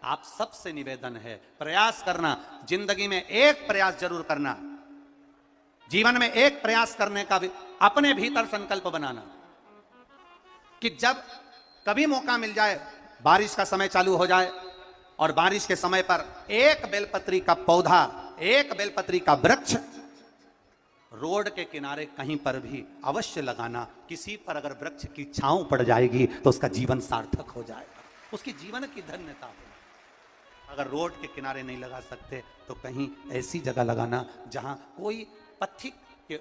आप सबसे निवेदन है, प्रयास करना, जिंदगी में एक प्रयास जरूर करना, जीवन में एक प्रयास करने का भी अपने भीतर संकल्प बनाना कि जब कभी मौका मिल जाए, बारिश का समय चालू हो जाए और बारिश के समय पर एक बेलपत्री का पौधा, एक बेलपत्री का वृक्ष रोड के किनारे कहीं पर भी अवश्य लगाना। किसी पर अगर वृक्ष की छांव पड़ जाएगी तो उसका जीवन सार्थक हो जाएगा, उसकी जीवन की धन्यता होगी। अगर रोड के किनारे नहीं लगा सकते तो कहीं ऐसी जगह लगाना जहां कोई पथिक के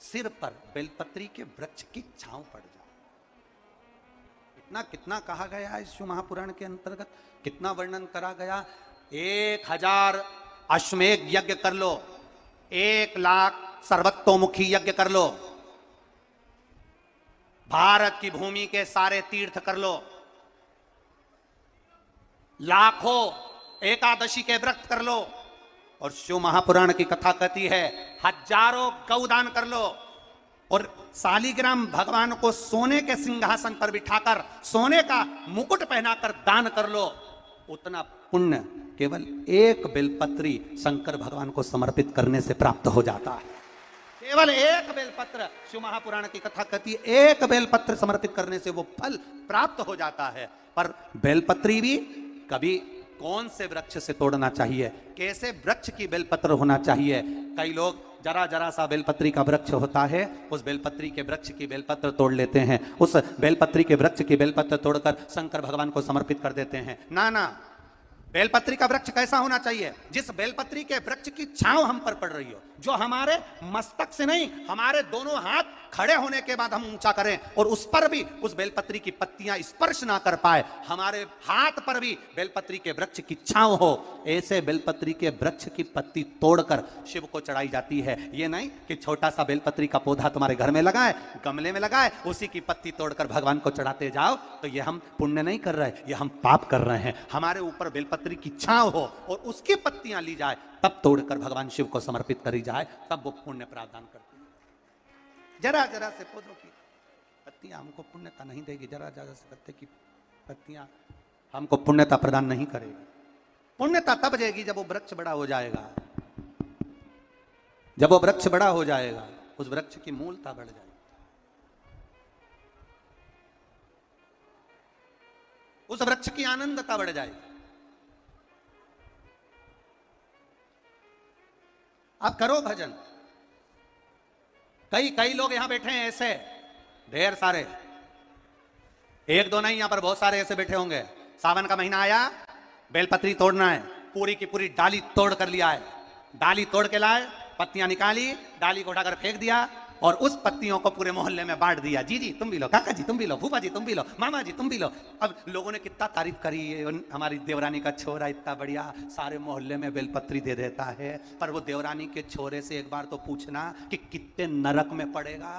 सिर पर बेलपत्री के वृक्ष की छांव पड़ जाए। इतना कितना कहा गया है शिव महापुराण के अंतर्गत, कितना वर्णन करा गया। 1000 अश्वमेध यज्ञ कर लो, 1,00,000 सर्वतोमुखी यज्ञ कर लो, भारत की भूमि के सारे तीर्थ कर लो, लाखों एकादशी के व्रत कर लो, और शिव महापुराण की कथा कहती है हजारों गौदान कर लो, और शालिग्राम भगवान को सोने के सिंहासन पर बिठाकर सोने का मुकुट पहनाकर दान कर लो। उतना पुण्य केवल एक बेलपत्री शंकर भगवान को समर्पित करने से प्राप्त हो जाता है। केवल एक बेलपत्र, शिव महापुराण की कथा कहती है एक बेलपत्र समर्पित करने से वो फल प्राप्त हो जाता है। पर बेलपत्री भी कभी कौन से वृक्ष से तोड़ना चाहिए, कैसे वृक्ष की बेलपत्र होना चाहिए। कई लोग जरा जरा सा बेलपत्री का वृक्ष होता है, उस बेलपत्री के वृक्ष की बेलपत्र तोड़ लेते हैं, उस बेलपत्री के वृक्ष की बेलपत्र तोड़कर शंकर भगवान को समर्पित कर देते हैं। ना ना, बेलपत्री का वृक्ष कैसा होना चाहिए, जिस बेलपत्री के वृक्ष की छांव हम पर पड़ रही हो, जो हमारे मस्तक से नहीं, हमारे दोनों हाथ खड़े होने के बाद हम ऊंचा करें और उस पर भी उस बेलपत्री की पत्तियां स्पर्श ना कर पाए, हमारे हाथ पर भी बेलपत्री के वृक्ष की छांव हो। ऐसे बेलपत्री के वृक्ष की पत्ती तोड़कर शिव को चढ़ाई जाती है। ये नहीं कि छोटा सा बेलपत्री का पौधा तुम्हारे घर में लगाए, गमले में लगाए, उसी की पत्ती तोड़कर भगवान को चढ़ाते जाओ, तो ये हम पुण्य नहीं कर रहे, ये हम पाप कर रहे हैं। हमारे ऊपर बेलपत्री की छांव हो और उसकी पत्तियां ली जाए, तब तोड़कर भगवान शिव को समर्पित करी जाए, तब वो पुण्य प्रावधान करती है। जरा जरा से पौधों की पत्तियां हमको पुण्यता नहीं देगी, जरा जरा से पत्ते की पत्तियां हमको पुण्यता प्रदान नहीं करेगी। पुण्यता तब देगी जब वो वृक्ष बड़ा हो जाएगा, जब वो वृक्ष बड़ा हो जाएगा, उस वृक्ष की मूलता बढ़ जाएगी, उस वृक्ष की आनंदता बढ़ जाएगी। आप करो भजन। कई लोग यहां बैठे हैं ऐसे, ढेर सारे, एक दो नहीं, यहां पर बहुत सारे ऐसे बैठे होंगे। सावन का महीना आया, बेलपत्री तोड़ना है, पूरी की पूरी डाली तोड़ कर लिया है, डाली तोड़ के लाए, पत्तियां निकाली, डाली को उठाकर फेंक दिया और उस पत्तियों को पूरे मोहल्ले में बांट दिया। जी जी तुम भी लो, काका जी तुम भी लो, फूफा जी तुम भी लो, मामा जी तुम भी लो। अब लोगों ने कितना तारीफ करी, हमारी देवरानी का छोरा इतना बढ़िया सारे मोहल्ले में बेलपत्री दे देता है। पर वो देवरानी के छोरे से एक बार तो पूछना कि कितने नरक में पड़ेगा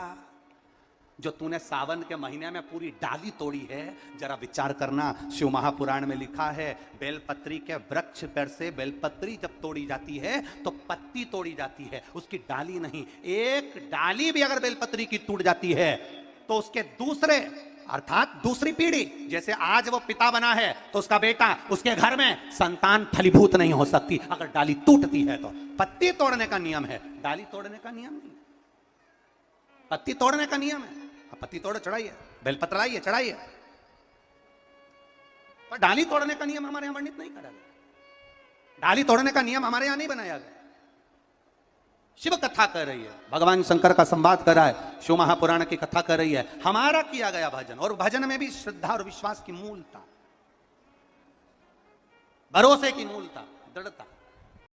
जो तूने सावन के महीने में पूरी डाली तोड़ी है। जरा विचार करना, शिव महापुराण में लिखा है बेलपत्री के वृक्ष पर से बेलपत्री जब तोड़ी जाती है तो पत्ती तोड़ी जाती है, उसकी डाली नहीं। एक डाली भी अगर बेलपत्री की टूट जाती है तो उसके दूसरे अर्थात दूसरी पीढ़ी, जैसे आज वो पिता बना है तो उसका बेटा, उसके घर में संतान फलीभूत नहीं हो सकती अगर डाली टूटती है तो। पत्ती तोड़ने का नियम है, डाली तोड़ने का नियम नहीं। पत्ती तोड़ने का नियम है, पत्ती तोड़ चढ़ाइए, बेलपत्र लाइए चढ़ाइए, पर डाली तोड़ने का नियम हमारे यहां वर्णित नहीं करा गया। डाली तोड़ने का नियम हमारे यहां नहीं बनाया गया। शिव कथा कर रही है, भगवान शंकर का संवाद कर रहा है, शिव महापुराण की कथा कर रही है, हमारा किया गया भजन। और भजन में भी श्रद्धा और विश्वास की मूलता, भरोसे की मूलता, दृढ़ता,